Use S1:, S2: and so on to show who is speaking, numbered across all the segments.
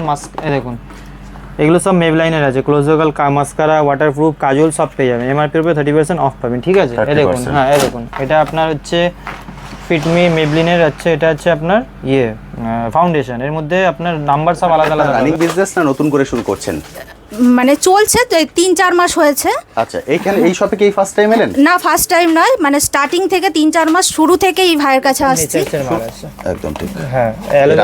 S1: Mask, দেখুন এগুলো সব মেবলাইনের আছে, ক্লোজোকাল মাস্কারা, ওয়াটারপ্রুফ, কাজল সব পেয়ে যাবেন। এমআরপির উপরে 30% অফ পাবেন, ঠিক আছে। দেখুন, হ্যাঁ দেখুন, এটা আপনার হচ্ছে ফিটমি মেবলিনের হচ্ছে, এটা হচ্ছে আপনার ফাউন্ডেশন। এর মধ্যে আপনার নাম্বার সব আলাদা আলাদা।
S2: রানিং বিজনেস না নতুন করে শুরু করছেন?
S3: মানে চলছে 3-4 মাস হয়েছে।
S2: আচ্ছা, এইখানে এই শপে কি ফার্স্ট টাইম এলেন?
S3: না, ফার্স্ট টাইম নয়, মানে স্টার্টিং থেকে 3-4 মাস শুরু থেকেই ভাইয়ের কাছে আসছি।
S2: একদম ঠিক।
S1: হ্যাঁ,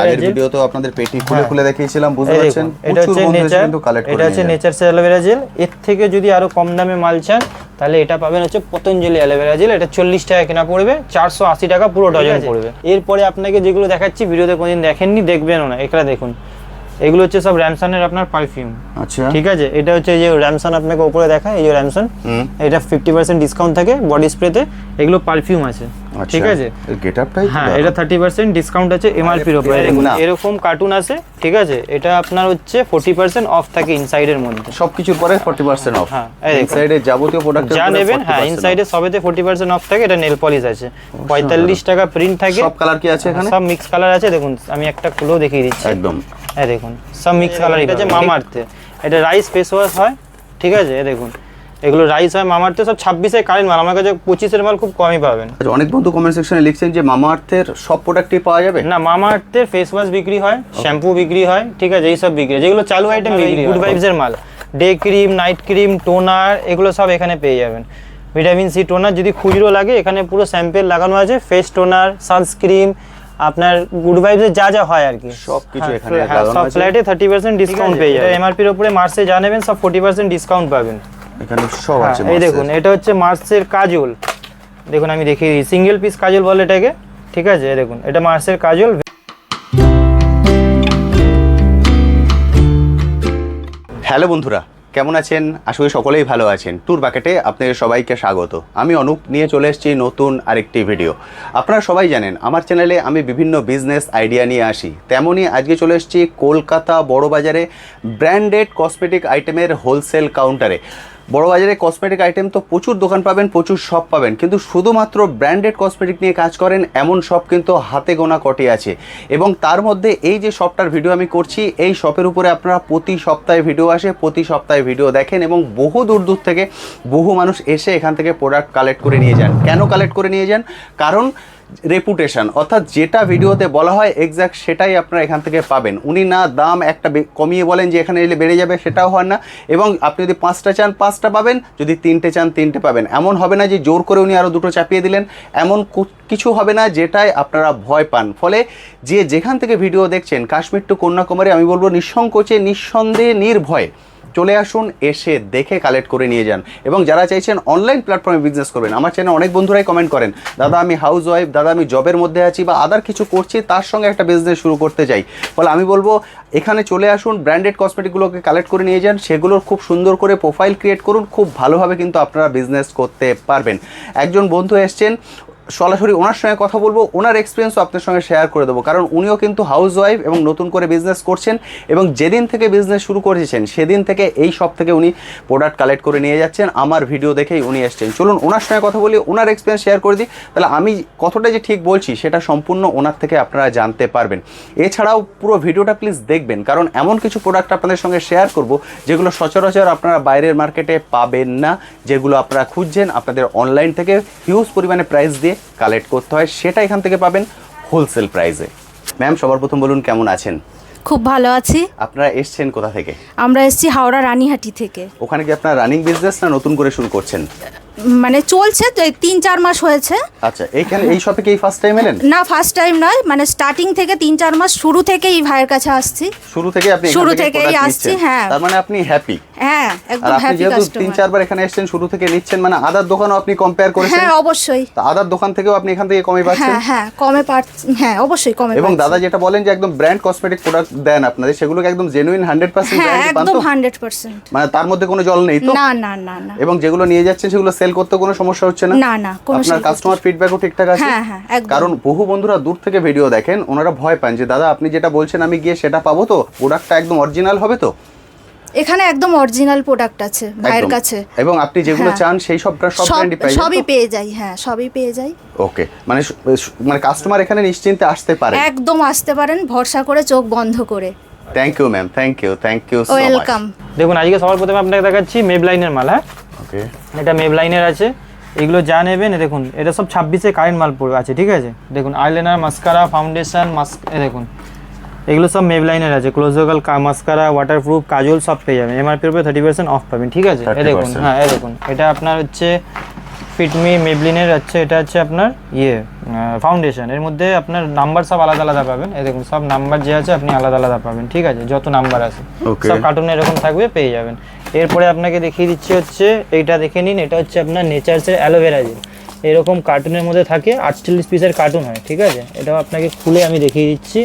S2: আগের ভিডিওতে আপনাদের পেটি খুলে খুলে দেখিয়েছিলাম, বুঝতে পারছেন।
S1: এটা হচ্ছে নেচার, এটা হচ্ছে নেচার অ্যালোভেরা জেল। এর থেকে যদি আরো কম দামে মাল চান তাহলে এটা পাবেন হচ্ছে পতঞ্জলি অ্যালোভেরা জেল। এটা 40 টাকা কেনা পড়বে, 480 টাকা পুরো ডজন পড়বে। এরপরে আপনাকে যেগুলো দেখাচ্ছি ভিডিওতে কোনদিন দেখেননি, দেখবেনও না, এখানে দেখুন, এগুলো হচ্ছে সব র্যামসনের আপনার পারফিউম। আচ্ছা, ঠিক আছে। এটা হচ্ছে এই যে র্যামসন আপনাকে উপরে দেখায়, এই যে র্যামসন, এটা 50% ডিসকাউন্ট থাকে বডি স্প্রেতে। এগুলো পারফিউম আছে, ঠিক আছে।
S2: গেটআপটাই,
S1: হ্যাঁ, এটা 30% ডিসকাউন্ট আছে এমআরপির উপরে। এরকম কার্টুন আছে, ঠিক আছে। এটা আপনার হচ্ছে 40% অফ থাকে ইনসাইডের মধ্যে,
S2: সবকিছুর পরে 40% অফ। হ্যাঁ, ইনসাইডে যাবতীয় প্রোডাক্ট
S1: যা নেবেন, হ্যাঁ ইনসাইডে সবেতে 40% অফ থাকে। এটা নেল পলিশ আছে, 45 টাকা প্রিন্ট থাকে।
S2: সব কালার কি আছে এখানে?
S1: সব মিক্স কালার আছে, দেখুন আমি একটা খুলেও দেখিয়ে দিচ্ছি।
S2: একদম,
S1: এই দেখুন সব মিক্স কালার। এটা হচ্ছে মামাআর্থে, এটা রাইস ফেস ওয়াশ হয়, ঠিক আছে। এই দেখুন এগুলো রাইস হয় মামাআর্থে, সব 26 কারেন্ট মাল। আমার কাছে 25 মাল খুব কমই পাবেন।
S2: অনেক বন্ধু কমেন্ট সেকশনে লিখছেন যে মামাআর্থের সব প্রোডাক্টই পাওয়া যাবে
S1: না। মামাআর্থের ফেস ওয়াশ বিক্রি হয়, শ্যাম্পু বিক্রি হয়, ঠিক আছে। এই সব বিক্রি, যেগুলো চালু আইটেম বিক্রি, গুড ভাইবস এর মাল, day cream, night cream, toner, এগুলো সব এখানে পেয়ে যাবেন। ভিটামিন সি টোনার যদি খুচরো লাগে, এখানে পুরো স্যাম্পেল লাগানো আছে। ফেস টোনার, সানস্ক্রিন, আপনার গুড ভাইবস এর যা যা হয় আর কি
S2: সবকিছু এখানে
S1: লাগানো আছে। সব ফ্ল্যাটে 30% ডিসকাউন্ট পেয়ে যাবেন। এমআরপির উপরে মার্সে যা নেবেন সব 40% ডিসকাউন্ট পাবেন।
S2: এখানে সব আছে।
S1: এই দেখুন, এটা হচ্ছে মার্সের কাজল। দেখুন আমি দেখিয়ে দিই, সিঙ্গেল পিস কাজল বলে এটাকে, ঠিক আছে। এই দেখুন, এটা মার্সের কাজল।
S2: হ্যালো বন্ধুরা, কেমন আছেন? আশা করি সকলেই ভালো আছেন। ট্যুর বাকেটে আপনাদের সবাইকে স্বাগত। আমি অনুপ নিয়ে চলে এসেছি নতুন আরেকটি ভিডিও। আপনারা সবাই জানেন আমার চ্যানেলে আমি বিভিন্ন বিজনেস আইডিয়া নিয়ে আসি, তেমনই আজকে চলে এসেছি কলকাতা বড়বাজারে ব্র্যান্ডেড কসমেটিক আইটেমের হোলসেল কাউন্টারে। বড়বাজারে কসমেটিক আইটেম তো প্রচুর দোকান পাবেন, প্রচুর শপ পাবেন, কিন্তু শুধুমাত্র ব্র্যান্ডেড কসমেটিক নিয়ে কাজ করেন এমন শপ কিন্তু হাতে গোনা কটি আছে। এবং তার মধ্যে এই যে শপটার ভিডিও আমি করছি, এই শপের উপরে আপনারা প্রতি সপ্তাহে ভিডিও আসে, প্রতি সপ্তাহে ভিডিও দেখেন এবং বহু দূর দূর থেকে বহু মানুষ এসে এখান থেকে প্রোডাক্ট কালেক্ট করে নিয়ে যান। কেন কালেক্ট করে নিয়ে যান? কারণ রেপুটেশন, অর্থাৎ যেটা ভিডিওতে বলা হয় এক্স্যাক্ট সেটাই আপনারা এখান থেকে পাবেন। উনি না দাম একটা কমিয়ে বলেন যে এখানে এলে বেড়ে যাবে, সেটাও হয় না। এবং আপনি যদি 5টা চান 5টা পাবেন, যদি 3টে চান 3টে পাবেন। এমন হবে না যে জোর করে উনি আরও 2টো চাপিয়ে দিলেন, এমন কিছু হবে না যেটাই আপনারা ভয় পান। ফলে যে যেখান থেকে ভিডিও দেখছেন, কাশ্মীর টু কন্যাকুমারী, আমি বলবো নিঃসংকোচে, নিঃসন্দেহে, নির্ভয়ে চলে আসুন, এসে দেখে কালেক্ট করে নিয়ে যান। এবং যারা চাইছেন অনলাইন প্ল্যাটফর্মে বিজনেস করবেন, আমার চ্যানেলে অনেক বন্ধুরাই কমেন্ট করেন, দাদা আমি হাউস ওয়াইফ, দাদা আমি জবের মধ্যে আছি বা আদার কিছু করছি, তার সঙ্গে একটা বিজনেস শুরু করতে চাই। ফলে আমি বলবো এখানে চলে আসুন, ব্র্যান্ডেড কসমেটিকগুলোকে কালেক্ট করে নিয়ে যান, সেগুলোর খুব সুন্দর করে প্রোফাইল ক্রিয়েট করুন, খুব ভালোভাবে কিন্তু আপনারা বিজনেস করতে পারবেন। একজন বন্ধু এসছেন, সরাসরি ওনার সঙ্গে কথা বলবো, ওনার এক্সপিরিয়েন্সও আপনার সঙ্গে শেয়ার করে দেবো। কারণ উনিও কিন্তু হাউস ওয়াইফ এবং নতুন করে বিজনেস করছেন, এবং যেদিন থেকে বিজনেস শুরু করেছেন সেদিন থেকে এই সব থেকে উনি প্রোডাক্ট কালেক্ট করে নিয়ে যাচ্ছেন। আমার ভিডিও দেখেই উনি এসছেন। চলুন ওনার সঙ্গে কথা বলি, ওনার এক্সপিরিয়েন্স শেয়ার করে দিই, তাহলে আমি কতটা যে ঠিক বলছি সেটা সম্পূর্ণ ওনার থেকে আপনারা জানতে পারবেন। এছাড়াও পুরো ভিডিওটা প্লিজ দেখবেন, কারণ এমন কিছু প্রোডাক্ট আপনাদের সঙ্গে শেয়ার করব যেগুলো সচরাচর আপনারা বাইরের মার্কেটে পাবেন না, যেগুলো আপনারা খুঁজছেন, আপনাদের অনলাইন থেকে হিউজ পরিমাণে প্রাইস দিয়ে কালেক্ট করতে হয়, সেটা এখান থেকে পাবেন হোলসেল প্রাইসে। ম্যাম সবার প্রথম বলুন কেমন আছেন?
S3: খুব ভালো আছি।
S2: আপনারা এসছেন কোথা থেকে?
S3: আমরা এসেছি হাওড়া রানীহাটি থেকে।
S2: ওখানে কি আপনার রানিং বিজনেস না নতুন করে শুরু করছেন?
S3: মানে চলছে 3-4 মাস হয়েছে।
S2: আচ্ছা, এইখানে এই শপে কি ফার্স্ট টাইম এলেন?
S3: না, ফার্স্ট টাইম নয়, মানে স্টার্টিং থেকে 3-4 মাস শুরু থেকেই ভাইয়ের কাছে আসছি।
S2: শুরু থেকে আপনি
S3: শুরু থেকেই আসছি, হ্যাঁ।
S2: তার মানে আপনি হ্যাপি?
S3: হ্যাঁ, একদম
S2: আপনি
S3: হ্যাপি
S2: যেহেতু
S3: কাস্টমার।
S2: 3-4 বার এখানে এসেছেন, শুরু থেকে নিচ্ছেন, মানে আদার দোকানও আপনি কম্পেয়ার করেছেন?
S3: হ্যাঁ অবশ্যই।
S2: তা আদার দোকান থেকেও আপনি এখান থেকে কমে পাচ্ছেন?
S3: হ্যাঁ হ্যাঁ, কমে পাচ্ছি, হ্যাঁ অবশ্যই কমে।
S2: এবং দাদা যেটা বলেন যে একদম ব্র্যান্ড কসমেটিক প্রোডাক্ট দেন আপনাদের, সেগুলোকে একদম জেনুইন 100%
S3: হ্যাঁ,
S2: ব্র্যান্ড পান
S3: একদম
S2: তো?
S3: 100%।
S2: মানে তার মধ্যে কোনো জল নেই তো?
S3: না না না না।
S2: এবং যেগুলো নিয়ে যাচ্ছেন সেগুলো সেল করতে কোনো সমস্যা হচ্ছে না?
S3: না না, কোনো
S2: আপনার কাস্টমার ফিডব্যাকও ঠিকঠাক আছে?
S3: হ্যাঁ হ্যাঁ, একদম।
S2: কারণ বহু বন্ধুরা দূর থেকে ভিডিও দেখেন, ওনারা ভয় পান যে দাদা আপনি যেটা বলছেন আমি গিয়ে সেটা পাবো তো, প্রোডাক্টটা একদম অরিজিনাল হবে তো?
S3: এখানে একদম অরিজিনাল প্রোডাক্ট আছে ভাইয়ের কাছে।
S2: এবং আপনি যেগুলো চান সেই সব ব্র্যান্ডই পাই,
S3: সবই পেয়ে যাই। হ্যাঁ, সবই পেয়ে যাই।
S2: ওকে, মানে মানে কাস্টমার এখানে নিশ্চিন্তে আসতে পারে?
S3: একদম আসতে পারেন ভরসা করে, চোখ বন্ধ করে।
S2: Thank you ma'am, thank you so much.
S3: Welcome.
S1: দেখুন আজকে সবার প্রথমে আপনাকে দেখাচ্ছি মেবলাইনের মাল। হ্যাঁ,
S2: ওকে,
S1: এটা মেবলাইনের আছে। এগুলো যা নেবেন দেখুন, এটা সব 26-এ কারেন্ট মাল পড়ে আছে, ঠিক আছে। দেখুন আইলাইনার, মাস্কারা, ফাউন্ডেশন, দেখুন এগুলো সব মেবলাইনের আছে। ক্লোজোকাল মাস্কারা, ওয়াটারপ্রুফ, কাজল সব পেয়ে যাবেন। এমআরপির উপরে 30% অফ পাবেন, ঠিক আছে। এই দেখুন, হ্যাঁ এই দেখুন, এটা আপনার হচ্ছে ফিটমি মেবলিনের আছে। এটা হচ্ছে আপনার ফাউন্ডেশন। এর মধ্যে আপনার নাম্বার সব আলাদা আলাদা পাবেন। এই দেখুন সব নাম্বার যে আছে আপনি আলাদা আলাদা পাবেন, ঠিক আছে। যত নাম্বার আছে সব কার্টুনে এরকম থাকবে, পেয়ে যাবেন। এরপরে আপনাকে দেখিয়ে দিচ্ছি হচ্ছে এইটা, দেখে নিন। এটা হচ্ছে আপনার নেচার্সের অ্যালোভেরা জেল। এরকম কার্টুনের মধ্যে থাকে, 48 পিসের কার্টুন হয়, ঠিক আছে। এটাও আপনাকে খুলে আমি দেখিয়ে দিচ্ছি।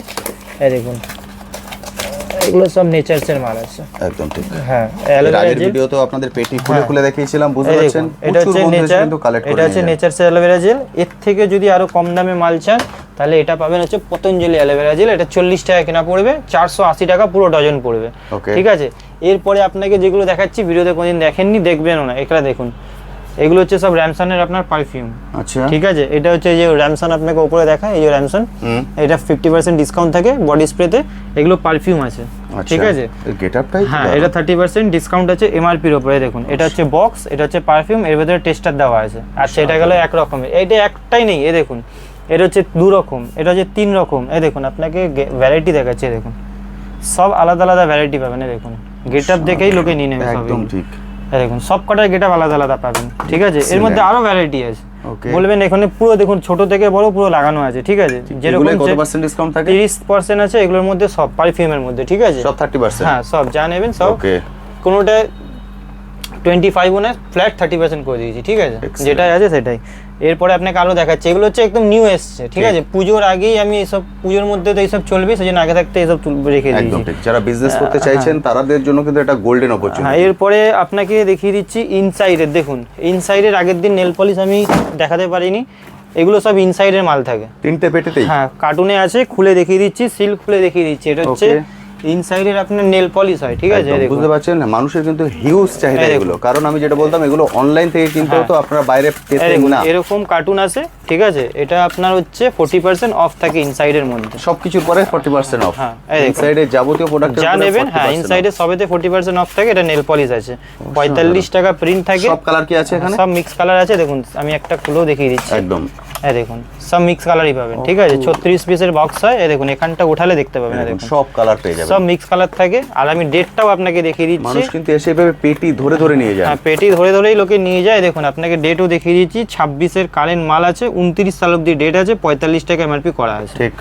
S1: এই দেখুন এগুলো সব নেচার্সের মাল আছে,
S2: একদম ঠিক।
S1: হ্যাঁ,
S2: আগের ভিডিও তো আপনাদের পেটি খুলে খুলে দেখিয়েছিলাম, বুঝতে পারছেন।
S1: এটা হচ্ছে নেচার, এটা হচ্ছে নেচার্সের অ্যালোভেরা জেল। এর থেকে যদি আরো কম দামে মাল চান তাহলে এটা পাবেন হচ্ছে পতঞ্জলি অ্যালোভেরা জেল। এটা 40 টাকা কেনা পড়বে, 480 টাকা পুরো ডজন পড়বে, ঠিক আছে। এরপরে আপনাকে যেগুলো দেখাচ্ছি ভিডিওতে কোনদিন দেখেননি, দেখবেনও না, এগুলা দেখুন। এগুলো হচ্ছে সব র্যামসনের আপনার পারফিউম, আচ্ছা, ঠিক আছে। এটা হচ্ছে এই যে র্যামসন আপনাকে উপরে দেখায়, এই যে র্যামসন, এটা 50% ডিসকাউন্ট থাকে বডি স্প্রেতে। এগুলো পারফিউম আছে, ঠিক আছে।
S2: গেটআপটাই,
S1: হ্যাঁ, এটা 30% ডিসকাউন্ট আছে এমআরপির উপরে। দেখুন এটা হচ্ছে বক্স, এটা হচ্ছে পারফিউম, এর ভিতরে টেস্টার দেওয়া আছে। আচ্ছা, এটা গেল এক রকমের। এটা একটাই নেই, এই দেখুন এটা হচ্ছে 2 রকম, এটা হচ্ছে 3 রকম। এই দেখুন আপনাকে ভ্যারাইটি দেখাচ্ছে, দেখুন সব আলাদা আলাদা ভ্যারাইটি পাবেন। এই দেখুন গেটআপ দেখেই লোকে নিয়ে নেবে, একদম ঠিক। দেখুন সব কটার গেটআপ আলাদা আলাদা পাবেন, ঠিক আছে। এর মধ্যে আরো ভ্যারাইটি আছে, বলবেন এখানে পুরো দেখুন ছোট থেকে বড় পুরো লাগানো আছে, ঠিক আছে। যেরকম
S2: কত পার্সেন্ট ডিসকাউন্ট থাকে?
S1: 30% আছে এগুলোর মধ্যে, সব পারফিউমের মধ্যে, ঠিক আছে।
S2: সব 30%?
S1: হ্যাঁ, সব যা নেবেন সব। কোনোটা 25 না, ফ্ল্যাট 30% করে দিয়েছি, ঠিক আছে। যেটাই আছে সেটাই। এরপরে আপনাকে আরো দেখাচ্ছি, এগুলো হচ্ছে একদম নিউ এসছে, ঠিক আছে। পুজোর আগেই আমি এইসব, পুজোর মধ্যে তো এইসব চলবে, সেজন্য আগে থাকতে এইসব রেখে দিয়েছি।
S2: একদম ঠিক। যারা বিজনেস করতে চাইছেন তাদের জন্য কিন্তু এটা গোল্ডেন অপরচুনিটি।
S1: হ্যাঁ, এরপরে আপনাকে দেখিয়ে দিচ্ছি ইনসাইডের। দেখুন ইনসাইডের আগের দিন নেল পলিশ আমি দেখাতে পারিনি, এগুলো সব ইনসাইডের মাল থাকে 3টে পেটেতেই। হ্যাঁ, কার্টুনে আছে, খুলে দেখিয়ে দিচ্ছি, সিল খুলে দেখিয়ে দিচ্ছি। এটা হচ্ছে ইনসাইডের আপনার নেল পলিশ হয়, ঠিক আছে।
S2: বুঝতে পারছেন, মানুষের কিন্তু হিউজ চাহিদা এগুলো। কারণ আমি যেটা বলতাম, এগুলো অনলাইন থেকে কিনতে হতো, আপনারা বাইরে পেতেন না।
S1: এরকম কার্টুন আছে, ঠিক আছে। এটা আপনার হচ্ছে 40% অফ থাকে ইনসাইডের মধ্যে,
S2: সবকিছুর পরে 40% অফ। হ্যাঁ, ইনসাইডে যাবতীয় প্রোডাক্ট
S1: যা নেবেন, হ্যাঁ ইনসাইডে সবেতে 40% অফ থাকে। এটা নেল পলিশ আছে, 45 টাকা প্রিন্ট থাকে।
S2: সব কালার কি আছে এখানে?
S1: সব মিক্স কালার আছে। দেখুন আমি একটা খুলেও দেখিয়ে দিচ্ছি,
S2: একদম।
S1: এই দেখুন সব মিক্স কালারই পাবেন, ঠিক আছে। 36 পিসের বক্স হয়। এই দেখুন এখানটা উঠালে দেখতে পাবেন, এই দেখুন
S2: সব কালার পেয়ে যাবেন,
S1: সব মিক্স কালার থাকে। আর আমি ডেটটাও আপনাকে দেখিয়ে দিচ্ছি।
S2: মানুষ কিন্তু এসে এভাবে পেটি ধরে ধরে নিয়ে যায়।
S1: হ্যাঁ, পেটি ধরে ধরেই লোকে নিয়ে যায়। দেখুন আপনাকে ডেটও দেখিয়ে দিচ্ছি, 26-এর কারেন্ট মাল আছে, 29 সাল অবধি ডেট আছে, 45 টাকা এমআরপি করা আছে, ঠিক।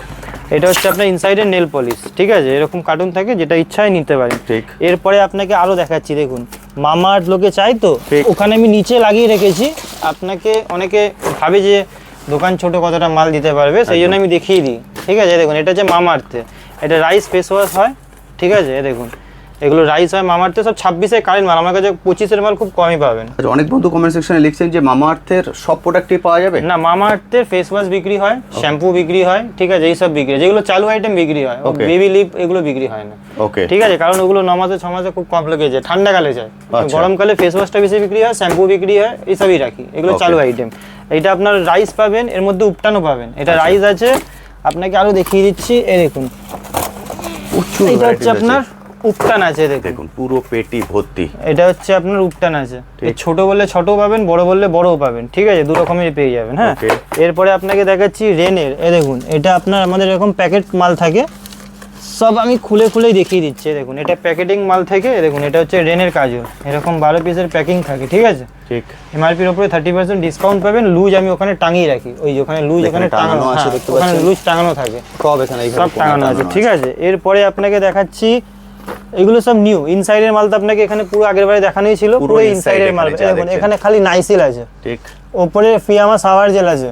S1: এটা হচ্ছে আপনার ইনসাইডের নেল পলিশ, ঠিক আছে। এরকম কার্টুন থাকে, যেটা ইচ্ছায় নিতে পারেন, ঠিক। এরপরে আপনাকে আরো দেখাচ্ছি, দেখুন মামাআর্থ লোকে চাই তো, ওখানে আমি নিচে লাগিয়ে রেখেছি। আপনাকে অনেকে ভাবে যে দোকান ছোট, কতটা মাল দিতে পারবে, সেই জন্য আমি দেখিয়ে দিই, ঠিক আছে। দেখুন এটা হচ্ছে মামাআর্থে, এটা রাইস ফেস ওয়াশ হয়, ঠিক আছে। দেখুন এগুলো রাইস হয় মামাআর্থে, সব 26-এর কারেন্ট মাল। আমার কাছে 25-এর মাল খুব কমই পাবেন।
S2: অনেক বন্ধু কমেন্ট সেকশনে লিখছেন যে মামাআর্থের সব প্রোডাক্টই পাওয়া যাবে না।
S1: মামাআর্থের ফেস ওয়াশ বিক্রি হয়, শ্যাম্পু বিক্রি হয়, ঠিক আছে। এইসব বিক্রি, যেগুলো চালু আইটেম বিক্রি হয়, বেবি লিপ এগুলো বিক্রি হয় না, ওকে, ঠিক আছে। কারণ ওগুলো 9 মাসে 6 মাসে খুব কম লেগে যায়, ঠান্ডাকালে যায়। গরমকালে ফেস ওয়াশটা বেশি বিক্রি হয়, শ্যাম্পু বিক্রি হয়, এইসবই রাখি, এগুলো চালু আইটেম। এইটা আপনার রাইস পাবেন, এর মধ্যে উপটানও পাবেন। এটা রাইস আছে, আপনাকে আরো দেখিয়ে দিচ্ছি। এই দেখুন এটা হচ্ছে আপনার উপটান আছে, দেখুন পুরো পেটি ভর্তি। এটা হচ্ছে আপনার উপটান আছে, ছোট বললে ছোট পাবেন, বড় বললে বড়ও পাবেন, ঠিক আছে। 2 রকমেরই পেয়ে যাবেন। হ্যাঁ, এরপরে আপনাকে দেখাচ্ছি রেনের। এই দেখুন এটা আপনার আমাদের এরকম প্যাকেট মাল থাকে, সব আমি খুলে খুলেই দেখিয়ে দিচ্ছি। দেখুন এটা প্যাকেটিং মাল থেকে, দেখুন এটা হচ্ছে রেনের কাজও, এরকম 12 পিসের প্যাকিং থাকে, ঠিক আছে, ঠিক। এমআরপির উপরে 30% ডিসকাউন্ট পাবেন। লুজ আমি ওখানে টাঙিয়ে রাখি, ওই যে ওখানে লুজ এখানে টাঙানো আছে, ওখানে লুজ টাঙানো থাকে, সব এখানে সব টাঙানো আছে, ঠিক আছে। এরপরে আপনাকে দেখাচ্ছি, এগুলো সব নিউ ইনসাইডের মাল। তো আপনাকে এখানে পুরো আগের বারে দেখানোই ছিল, পুরো ইনসাইডের মাল। দেখুন এখানে খালি নাইসিল আছে, ঠিক। উপরে ফিয়ামা শাওয়ার জেল আছে,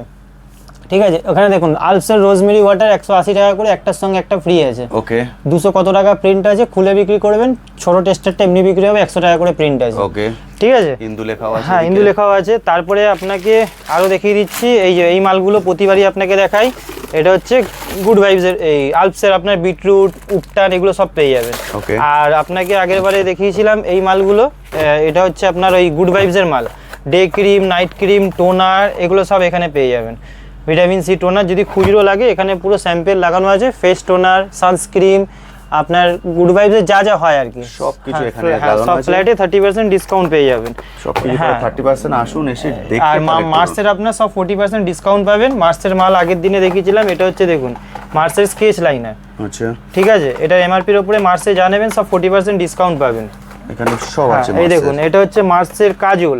S1: ঠিক আছে। ওখানে দেখুন আলপসের রোজমেরি ওয়াটার 180 টাকা করে, একটার সঙ্গে একটা ফ্রি আছে, ওকে। 200 কত টাকা প্রিন্ট আছে, খুলে বিক্রি করবেন। ছোট টেস্টারটা এমনি বিক্রি হবে, 100 টাকা করে প্রিন্ট আছে, ওকে, ঠিক আছে। হিন্দু লেখাও আছে, হ্যাঁ হিন্দু লেখাও আছে। তারপরে আপনাকে আরো দেখিয়ে দিচ্ছি, এই যে এই মালগুলো প্রতিবারই আপনাকে দেখাই। এটা হচ্ছে গুড ভাইবসের, এই আলপসের আপনার বিটরুট, উপটান এগুলো সব পেয়ে যাবেন, ওকে। আর আপনাকে আগের বারে দেখিয়েছিলাম এই মালগুলো, এটা হচ্ছে আপনার ওই গুড ভাইবসের মাল। Day cream, night cream, toner এগুলো সব এখানে পেয়ে যাবেন। ভিটামিন সি টোনার যদি খুচরো লাগে, এখানে পুরো স্যাম্পেল লাগানো আছে। ফেস টোনার, সানস্ক্রিন, আপনার গুড ভাইবসে যা যা হয় আর কি
S2: সবকিছু
S1: হ্যাঁ,
S2: এখানে
S1: হ্যাঁ,
S2: লাগানো
S1: সব
S2: আছে।
S1: ফ্ল্যাটে 30% ডিসকাউন্ট পেয়ে যাবেন।
S2: সবকিছু
S1: হ্যাঁ।
S2: 30% আসুন এসে দেখে
S1: আর
S2: select করুন।
S1: মার্সের আপনার সব 40% ডিসকাউন্ট পাবেন। মার্সের মাল আগের দিনে দেখিয়েছিলাম, এটা হচ্ছে দেখুন মার্সের স্কেচ লাইনার,
S2: আচ্ছা,
S1: ঠিক আছে। এটা এমআরপির উপরে মার্সে যা নেবেন সব 40% ডিসকাউন্ট পাবেন।
S2: এখানে সব
S1: হ্যাঁ,
S2: আছে
S1: এই
S2: মার্সের।
S1: দেখুন এটা হচ্ছে মার্সের কাজল,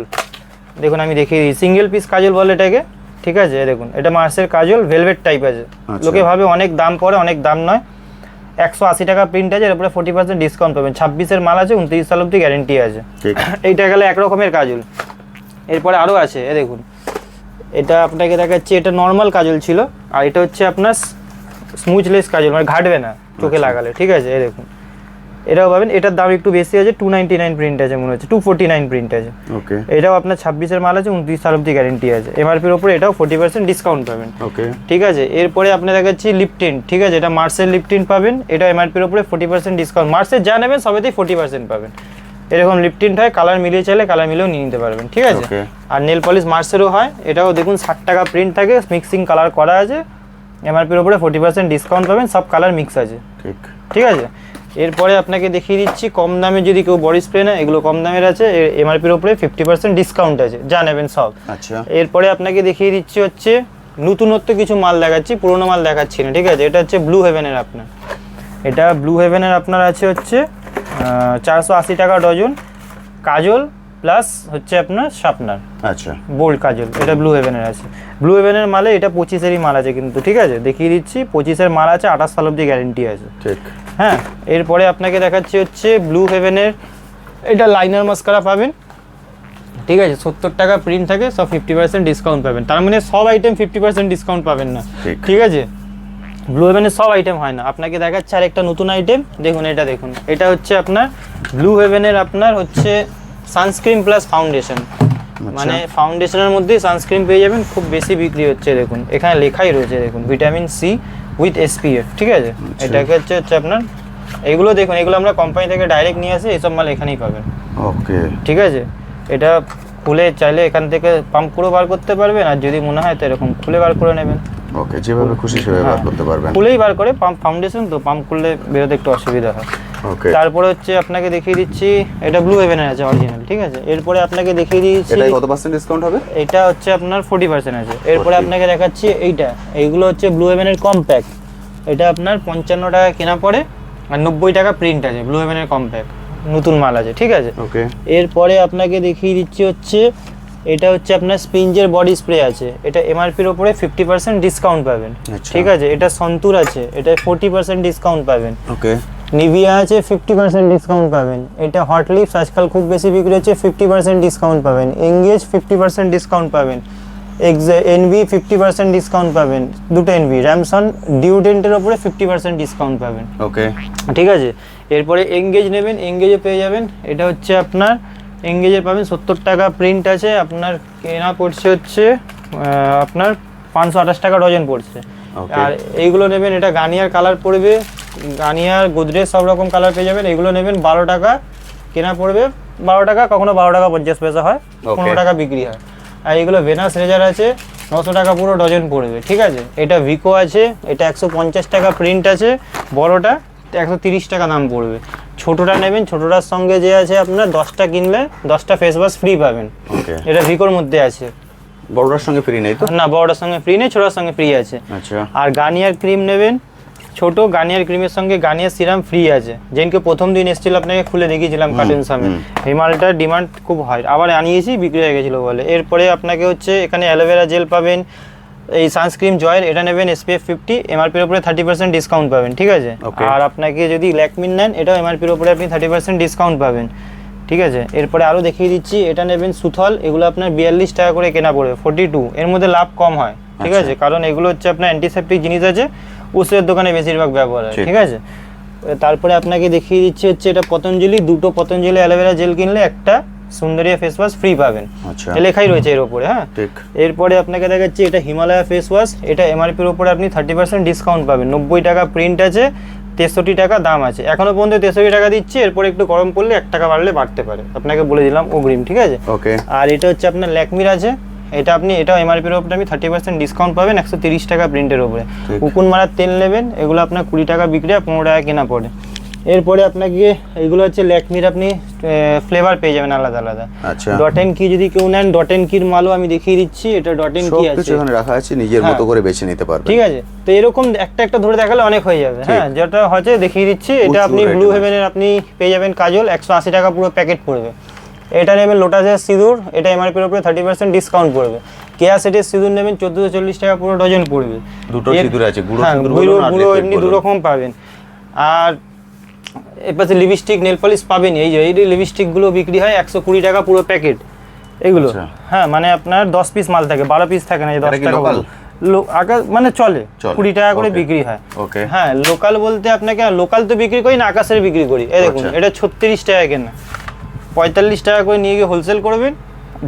S1: দেখুন আমি দেখিয়ে দিই, সিঙ্গেল পিস কাজল বলে এটাকে, ঠিক আছে। এই দেখুন এটা মার্সের কাজল, ভেলভেট টাইপ আছে।
S2: আচ্ছা।
S1: লোকে ভাবে অনেক দাম পড়ে, অনেক দাম নয়। 180 টাকা প্রিন্ট আছে, এর উপরে 40% ডিসকাউন্ট পাবেন। 26-এর মাল আছে, 29 সাল অব্দি গ্যারেন্টি আছে।
S2: ঠিক।
S1: এইটা গেলে এক রকমের কাজল। এরপরে আরও আছে, এ দেখুন এটা আপনাকে দেখাচ্ছি, এটা নর্মাল কাজল ছিল, আর এটা হচ্ছে আপনার স্মুচলেস কাজল, মানে ঘাটবে না চোখে লাগালে, ঠিক আছে। এই দেখুন এটাও পাবেন, এটার দাম একটু বেশি আছে, 299 প্রিন্ট আছে মনে হচ্ছে, 249 প্রিন্ট আছে।
S2: ওকে
S1: এটাও আপনার 26-এর মাল আছে, 29 সাল অব্দি গ্যারেন্টি আছে। এমআরপির উপরে এটাও 40% ডিসকাউন্ট পাবেন,
S2: ওকে
S1: ঠিক আছে। এরপরে আপনি দেখাচ্ছি লিপটিন, ঠিক আছে। এটা মার্সের লিপটিন পাবেন, এটা এমআরপির উপরে 40% ডিসকাউন্ট। মার্সের যা নেবেন সবেতেই 40% পাবেন। এরকম লিপটিন হয়, কালার মিলিয়ে চাইলে কালার মিলিয়েও নিয়ে নিতে পারবেন, ঠিক আছে।
S2: Okay.
S1: আর নেল পলিশ মার্সেরও হয়, এটাও দেখুন 60 টাকা প্রিন্ট থাকে, মিক্সিং কালার করা আছে। এমআরপির উপরে 40% ডিসকাউন্ট পাবেন, সব কালার মিক্স আছে,
S2: ঠিক।
S1: ঠিক আছে। এরপরে আপনাকে দেখিয়ে দিচ্ছি কম দামে যদি কেউ বডি স্প্রে নেয়, এগুলো কম দামের আছে, এমআরপির উপরে 50% ডিসকাউন্ট আছে, যা নেবেন সব।
S2: আচ্ছা,
S1: এরপরে আপনাকে দেখিয়ে দিচ্ছি হচ্ছে নতুনত্ব কিছু মাল দেখাচ্ছি, পুরোনো মাল দেখাচ্ছি না, ঠিক আছে। এটা হচ্ছে ব্লু হেভেনের আপনার, এটা ব্লু হেভেনের আপনার আছে হচ্ছে 480 টাকা ডজন কাজল, প্লাস হচ্ছে আপনার শার্পনার,
S2: আচ্ছা,
S1: বোল্ড কাজল, এটা ব্লু হেভেনের আছে। ব্লু হেভেনের মালে এটা 25-এরই মাল আছে কিন্তু, ঠিক আছে। দেখিয়ে দিচ্ছি 25-এর মাল আছে, 28 সাল অব্দি গ্যারেন্টি আছে,
S2: ঠিক।
S1: হ্যাঁ। এরপরে আপনাকে দেখাচ্ছি হচ্ছে ব্লু হেভেনের, এটা লাইনার মাস্কারা পাবেন, ঠিক আছে। 70 টাকা প্রিন্ট থাকে, সব 50% ডিসকাউন্ট পাবেন। তার মানে সব আইটেম 50% ডিসকাউন্ট পাবেন না,
S2: ঠিক।
S1: ঠিক আছে। ব্লু হেভেনের সব আইটেম হয় না। আপনাকে দেখাচ্ছে আর একটা নতুন আইটেম, দেখুন এটা দেখুন, এটা হচ্ছে আপনার ব্লু হেভেনের আপনার হচ্ছে সানস্ক্রিন প্লাস ফাউন্ডেশন, মানে ফাউন্ডেশনের মধ্যেই সানস্ক্রিন পেয়ে যাবেন, খুব বেশি বিক্রি হচ্ছে। দেখুন এখানে লেখাই রয়েছে, দেখুন ভিটামিন সি উইথ এসপিএফ, ঠিক আছে। এটাকে হচ্ছে আপনার, এইগুলো দেখুন, এগুলো আমরা কোম্পানি থেকে ডাইরেক্ট নিয়ে আসি, এইসব মাল এখানেই পাবেন,
S2: ওকে,
S1: ঠিক আছে। এটা খুলে চাইলে এখান থেকে পাম্প করে বার করতে পারবেন, আর যদি মনে হয় তো এরকম খুলে বার করে নেবেন,
S2: ওকে, যেভাবে খুশি সেভাবে বার করতে পারবেন।
S1: খুলেই বার করে, পাম্প ফাউন্ডেশন তো পাম্প করলে বেরোতে একটু অসুবিধা হয়।
S2: ওকে,
S1: তারপরে হচ্ছে আপনাকে দেখিয়ে দিচ্ছি, এটা ব্লু হেভেনের আছে অরিজিনাল, ঠিক আছে। এরপরে আপনাকে দেখিয়ে দিচ্ছি,
S2: এটাই কত পার্সেন্ট ডিসকাউন্ট হবে?
S1: এটা হচ্ছে আপনার 40% আছে। এরপরে
S2: 40
S1: আপনাকে দেখাচ্ছি এইটা, এইগুলো হচ্ছে ব্লু হেভেনের কম্প্যাক্ট, এটা আপনার 55 টাকা কেনা পড়ে, আর 90 টাকা প্রিন্ট আছে, ব্লু হেভেনের কম্প্যাক্ট, নতুন মাল আছে, ঠিক আছে।
S2: ওকে,
S1: এরপরে আপনাকে দেখিয়ে দিচ্ছি হচ্ছে, এটা হচ্ছে আপনার স্পিঞ্জের বডি স্প্রে আছে, এটা এমআরপির ওপরে 50% ডিসকাউন্ট পাবেন,
S2: আচ্ছা।
S1: ঠিক আছে। এটা সন্তুর আছে, এটা 40% ডিসকাউন্ট পাবেন।
S2: ওকে,
S1: নিভিয়া আছে 50% ডিসকাউন্ট পাবেন। এটা হট লিপস আজকাল খুব বেশি বিক্রি হচ্ছে, 50% ডিসকাউন্ট পাবেন। এঙ্গেজ 50% ডিসকাউন্ট পাবেন। এনভি 50% ডিসকাউন্ট পাবেন, দুটো এনভি। র্যামসন ডিউডেন্টের ওপরে 50% ডিসকাউন্ট পাবেন,
S2: ওকে,
S1: ঠিক আছে। এরপরে এঙ্গেজ নেবেন, এঙ্গেজে পেয়ে যাবেন, এটা হচ্ছে আপনার এঙ্গেজে পাবেন 70 টাকা প্রিন্ট আছে, আপনার কেনা পড়ছে হচ্ছে আপনার 528 টাকা ডজন পড়ছে।
S2: Okay.
S1: আর এইগুলো নেবেন, এটা গার্নিয়ার কালার পড়বে, গার্নিয়ার গোদরেজ সব রকম কালার পেয়ে যাবেন। এগুলো নেবেন 12 টাকা কেনা পড়বে, 12 টাকা, কখনো 12 টাকা 50 পয়সা হয়, 15 টাকা বিক্রি হয়। আর এগুলো ভেনাস রেজার আছে 900 টাকা পুরো ডজন পড়বে, ঠিক আছে। এটা ভিকো আছে, এটা 150 টাকা প্রিন্ট আছে, বড়টা 130 টাকা দাম পড়বে। ছোটোটা নেবেন, ছোটোটার সঙ্গে যে আছে আপনার 10টা কিনলে 10টা ফেস ওয়াশ ফ্রি পাবেন,
S2: ওকে।
S1: এটা ভিকোর মধ্যে আছে।
S2: বড়টার সঙ্গে ফ্রি নেই তো?
S1: না, বড়টার সঙ্গে ফ্রি নেই, ছোটার সঙ্গে ফ্রি আছে।
S2: আচ্ছা,
S1: আর গার্নিয়ার ক্রিম নেবেন, ছোট গার্নিয়ার ক্রিমের সঙ্গে গার্নিয়ার সিরাম ফ্রি আছে। যেদিনকে প্রথম দিন এসেছিল আপনাকে খুলে দেখিয়েছিলাম কার্টুন সামনে, এই মালটার ডিমান্ড খুব হয়, আবার আনিয়েছি, বিক্রি হয়ে গেছিলো বলে। এরপরে আপনাকে হচ্ছে এখানে অ্যালোভেরা জেল পাবেন, এই সানস্ক্রিন জয়ের, এটা নেবেন SPF 50, এমআরপির উপরে 30% ডিসকাউন্ট পাবেন, ঠিক আছে।
S2: Okay.
S1: আর আপনাকে যদি ল্যাকমিন নেন, এটাও এমআরপির উপরে আপনি 30% ডিসকাউন্ট পাবেন, ঠিক আছে। এরপরে আরও দেখিয়ে দিচ্ছি, এটা নেবেন সুথল, এগুলো আপনার 42 টাকা করে কেনা পড়বে, 42, এর মধ্যে লাভ কম হয়, ঠিক আছে। কারণ এগুলো হচ্ছে আপনার অ্যান্টিসেপ্টিক জিনিস আছে, ওষুধের দোকানে বেশিরভাগ ব্যবহার হয়, ঠিক আছে। তারপরে আপনাকে দেখিয়ে দিচ্ছি হচ্ছে, এটা পতঞ্জলি, দুটো পতঞ্জলি অ্যালোভেরা জেল কিনলে একটা সুন্দরিয়া ফেস ওয়াশ ফ্রি পাবেন,
S2: আচ্ছা,
S1: লেখাই রয়েছে এর উপরে, হ্যাঁ।
S2: ঠিক।
S1: এরপরে আপনাকে দেখাচ্ছি, এটা হিমালয়া ফেস ওয়াশ, এটা এমআরপির উপরে আপনি 30% ডিসকাউন্ট পাবেন, 90 টাকা প্রিন্ট আছে, 63 টাকা দাম আছে। এখনো পর্যন্ত 63 টাকা দিচ্ছি, এরপরে একটু গরম পড়লে 1 টাকা বাড়লে বাড়তে পারে, আপনাকে বলে দিলাম অগ্রিম, ঠিক আছে।
S2: ওকে,
S1: আর এটা হচ্ছে আপনার ল্যাকমির আছে, এটা আপনি, এটাও এমআরপির উপরে আপনি 30% ডিসকাউন্ট পাবেন, 130 টাকা প্রিন্টের উপরে।
S2: ঠিক।
S1: উকুন মারার তেল নেবেন, এগুলো আপনার 20 টাকা বিক্রি আর 15 টাকা কেনা পড়ে, এরপরে আপনাকে এইগুলো হচ্ছে ল্যাকমির আপনি ফ্লেভার পেয়ে যাবেন আলাদা আলাদা।
S2: আচ্ছা,
S1: ডট এন্ড কি যদি কেউ নেন ডট এন্ড কির মালও আমি দেখিয়ে দিচ্ছি, এটা ডট এন্ড কি আছে
S2: এখানে রাখা আছে, নিজের মতো করে বেছে নিতে পারবেন।
S1: ঠিক আছে, তো এরকম একটা একটা ধরে দেখালে অনেক হয়ে যাবে। হ্যাঁ, যেটা হচ্ছে দেখিয়ে দিচ্ছি, এটা আপনি
S2: প্রচুর
S1: ব্লু
S2: item
S1: হেভেনের আপনি পেয়ে যাবেন কাজল 180 টাকা পুরো প্যাকেট পড়বে। এটা নেবেন লোটাসের সিঁদুর, এটা এমআরপির উপরে 30% ডিসকাউন্ট পড়বে। কেয়া সেটের সিঁদুর নেবেন 1440 টাকা পুরো ডজন পড়বে।
S2: দুটো সিঁদুর আছে, গুঁড়ো
S1: হ্যাঁ,
S2: সিঁদুর
S1: গুঁড়ো এমনি দু রকম পাবেন। আর এরপরে লিপস্টিক নেল পলিশ পাবেন, এই যে এই লিপস্টিকগুলো বিক্রি হয় 120 টাকা পুরো প্যাকেট এগুলো। হ্যাঁ, মানে আপনার 10 পিস মাল থাকে, 12 পিস থাকে না, 10 টাকা মানে চলে 20 টাকা করে বিক্রি হয়। হ্যাঁ, লোকাল বলতে আপনাকে লোকাল তো বিক্রি করি না, আকাশের বিক্রি করি। এই দেখুন, এটা 36 টাকা কেনা, 45 টাকা করে নিয়ে গিয়ে হোলসেল করবেন,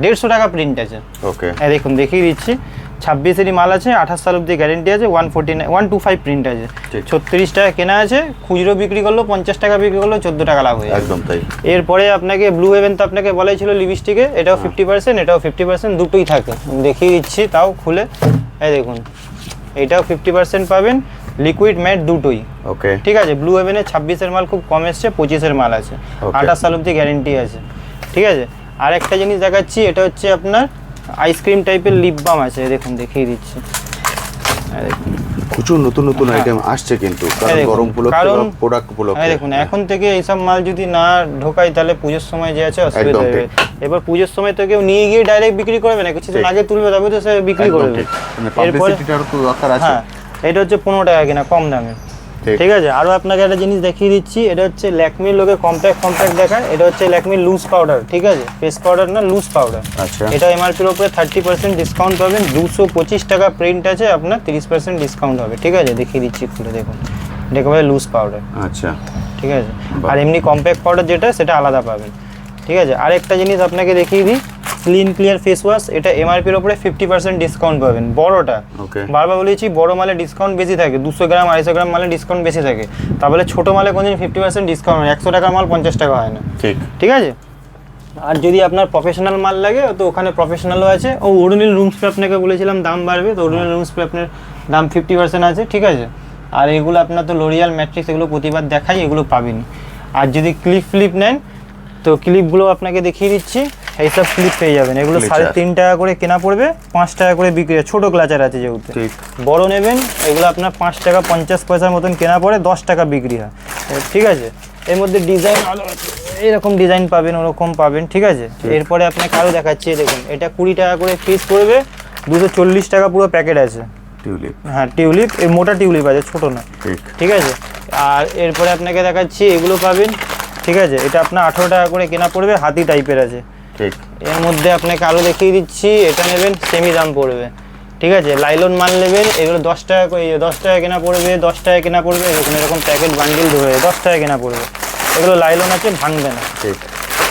S1: 150 টাকা প্রিন্ট আছে।
S2: ওকে,
S1: এই দেখুন দেখিয়ে দিচ্ছি, 26-এরই মাল আছে, 28 সাল অব্দি গ্যারেন্টি আছে, 125 প্রিন্ট আছে, 36 টাকা কেনা আছে, খুচরো বিক্রি করলো 50 টাকা বিক্রি করলো 14 টাকা লাভ হয়ে
S2: একদম তাই।
S1: এরপরে আপনাকে ব্লু হেভেন তো আপনাকে বলাই ছিল লিপস্টিকে, এটাও 50%, এটাও 50%, দুটোই থাকে, দেখিয়ে দিচ্ছি তাও খুলে। এই দেখুন, এটাও 50% পাবেন, লিকুইড ম্যাট দুটোই।
S2: ওকে,
S1: ঠিক আছে, ব্লু হেভেনের 26-এর মাল খুব কম এসছে, 25-এর মাল আছে, 28 সাল অব্দি গ্যারেন্টি আছে। ঠিক আছে, আর একটা জিনিস দেখাচ্ছি, এটা হচ্ছে আপনার আইসক্রিম টাইপের লিপ বাম আছে, দেখুন দেখিয়ে দিচ্ছি।
S2: প্রচুর নতুন নতুন আইটেম আসছে কিন্তু, কারণ গরম উপলক্ষে প্রোডাক্ট উপলক্ষে।
S1: দেখুন, এখন থেকে এইসব মাল যদি না ঢোকাই তাহলে পুজোর সময় যে আছে অসুবিধা হবে। এবার পুজোর সময় তো কেউ নিয়ে গিয়ে ডাইরেক্ট বিক্রি করবে না, কিছুদিন আগে তুলবে তবে তো সে বিক্রি করবে। এরপরে হ্যাঁ, এটা হচ্ছে 15 টাকা কিনা, কম দামে। ঠিক আছে, আরো আপনাকে একটা জিনিস দেখিয়ে দিচ্ছি, এটা হচ্ছে ল্যাকমির লোকে কম্প্যাক্ট দেখায়, এটা হচ্ছে ল্যাকমির লুজ পাউডার। ঠিক আছে, ফেস পাউডার না, লুজ পাউডার।
S2: আচ্ছা,
S1: এটা এমআরপির উপরে 30% ডিসকাউন্ট পাবেন, 225 টাকা প্রিন্ট আছে, আপনার 30% ডিসকাউন্ট হবে। ঠিক আছে, দেখিয়ে দিচ্ছি খুলে দেখুন, এটা বলে লুজ পাউডার।
S2: আচ্ছা,
S1: ঠিক আছে, আর এমনি কম্প্যাক্ট পাউডার যেটা সেটা আলাদা পাবেন। ঠিক আছে, আরেকটা জিনিস আপনাকে দেখিয়ে দিই, ক্লিন ক্লিয়ার ফেস ওয়াশ, এটা এমআরপির উপরে 50% ডিসকাউন্ট পাবেন, বড়টা। বারবার বলেছি বড় মালে ডিসকাউন্ট বেশি থাকে, 200 গ্রাম 250 গ্রাম মালে ডিসকাউন্ট বেশি থাকে, তাহলে ছোট মালে কোনদিন 50% ডিসকাউন্ট হয়, 100 টাকার মাল 50 টাকা হয় না। ঠিক আছে, আর যদি আপনার প্রফেশনাল মাল লাগে তো ওখানে প্রফেশনালও আছে। ও ওডোনিল রুম স্প্রে আপনাকে বলেছিলাম দাম বাড়বে, তো ওডোনিল রুম স্প্রে আপনার দাম 50% আছে। ঠিক আছে, আর এগুলো আপনার তো লোরিয়াল ম্যাট্রিক্স এগুলো প্রতিবার দেখাই, এগুলো পাবেন। আর যদি ক্লিপ নেন তো ক্লিপগুলো আপনাকে দেখিয়ে দিচ্ছি, এইসব ক্লিপ পেয়ে যাবেন, এগুলো 3.5 টাকা করে কেনা পড়বে, 5 টাকা করে বিক্রি হয়, ছোটো ক্লাচার আছে যেহেতু। বড় নেবেন এগুলো আপনার 5 টাকা 50 পয়সার মতন কেনা পড়ে, 10 টাকা বিক্রি হয়। ঠিক আছে, এর মধ্যে ডিজাইন আলো আছে, এরকম ডিজাইন পাবেন, ওরকম পাবেন। ঠিক আছে, এরপরে আপনাকে আরও দেখাচ্ছি, দেখুন এটা 20 টাকা করে পিস পড়বে, 240 টাকা পুরো প্যাকেট আছে। হ্যাঁ, টিউলিপ, এই মোটা টিউলিপ আছে, ছোটো না। ঠিক আছে, আর এরপরে আপনাকে দেখাচ্ছি এগুলো পাবেন। ঠিক আছে, এটা আপনার 18 টাকা করে কেনা পড়বে, হাতি টাইপের আছে। এর মধ্যে আপনাকে আরও দেখিয়ে দিচ্ছি, এটা নেবেন সেমি দাম পড়বে। ঠিক আছে, লাইলন মাল নেবেন, এগুলো 10 টাকা করে, 10 টাকা কেনা পড়বে, 10 টাকা কেনা পড়বে, এরকম প্যাকেট বান্ডিল ধরে 10 টাকা কেনা পড়বে। এগুলো লাইলন আছে, ভাঙবে না।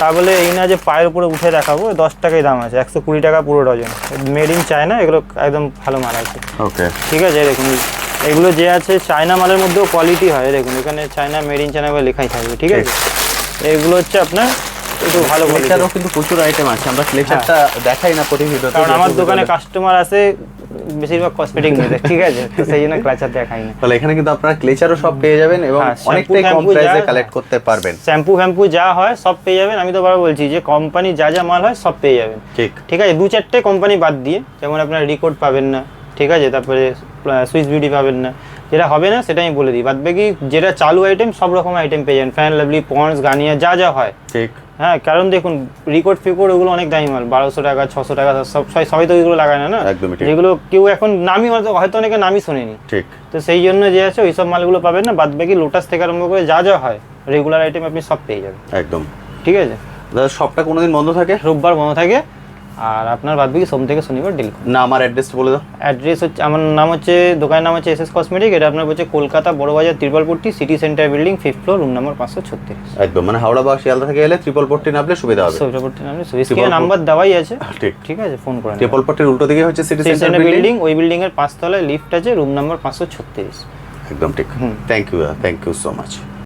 S1: তা বলে এই না যে পায়ের উপরে উঠে দেখাবো, 10 টাকাই দাম আছে, 120 টাকা পুরো ডজন, মেড ইন চায়না, এগুলো একদম ভালো মাল আছে। ঠিক আছে, দেখুন এগুলো যে আছে চায়না মালের মধ্যেও কোয়ালিটি হয়, দেখুন এখানে চায়না, মেড ইন চায়না বলে লেখাই থাকবে। ঠিক আছে, এগুলো হচ্ছে আপনার একটু ভালো
S2: ক্লেচারও কিন্তু প্রচুর আইটেম আছে, আমরা ক্লেচারটা দেখাই না প্রতি ভিডিওতে,
S1: কারণ আমার দোকানে কাস্টমার আসে বেশিরভাগ কসমেটিক নিতে। ঠিক আছে, তো সেই জন্য ক্লেচার দেখাই না।
S2: তাহলে এখানে কিন্তু আপনারা ক্লেচারও সব পেয়ে যাবেন এবং অনেকটাই কম প্রাইসে কালেক্ট করতে পারবেন।
S1: শ্যাম্পু যা হয় সব পেয়ে যাবেন, আমি তো বারবার বলছি যে কোম্পানি যা যা মাল হয় সব পেয়ে যাবেন। ঠিক আছে, 2-4টে কোম্পানি বাদ দিয়ে, যেমন আপনার রিকোড পাবেন না। ঠিক আছে, তারপরে সুইস বিউটি পাবেন না, যেটা হবে না সেটা আমি বলে দিই, বাদ বাকি যেটা চালু আইটেম সব রকম আইটেম পেয়ে যাবেন, ফ্যান লাভলি, পন্ডস, গার্নিয়ার, যা যা হয়। হ্যাঁ, কারণ দেখুন রিকোড ফিকোড ওগুলো অনেক দামি মাল, 1200 টাকা 600 টাকা, সবাই তো ওইগুলো লাগায় না, যেগুলো কেউ এখন নামই হয়তো অনেকে নামই শোনেনি। তো সেই জন্য যে আছে ওইসব মালগুলো পাবেন না, বাদ বাকি লোটাস থেকে আরম্ভ করে যা যা হয় রেগুলার আইটেম আপনি সব পেয়ে যাবেন একদম। ঠিক আছে,
S2: শপটা কোনোদিন বন্ধ থাকে?
S1: রোববার বন্ধ থাকে, আর আপনার বাদ বাকি সোম থেকে শনিবার ডিল।
S2: না, আমার অ্যাড্রেস বলে দাও।
S1: অ্যাড্রেস হচ্ছে, আমার নাম হচ্ছে, দোকানের নাম হচ্ছে এসএস কসমেটিক, এটা আপনার হচ্ছে Kolkata Burrabazar Tripolpatti city centre building 5th floor, room number 536।
S2: একদম, মানে হাওড়া বা শিয়ালদা থেকে এলে ত্রিপলপট্টি নামলে সুবিধা হবে।
S1: ত্রিপলপট্টি নামলে সুবিধা, নাম্বার দেওয়াই আছে। ঠিক আছে, ফোন করেন।
S2: ত্রিপলপট্টির উল্টো দিকে হচ্ছে সিটি সেন্টার
S1: বিল্ডিং, ওই বিল্ডিং এর 5 তলায় লিফট আছে, রুম নাম্বার 536।
S2: একদম ঠিক। Thank you so much.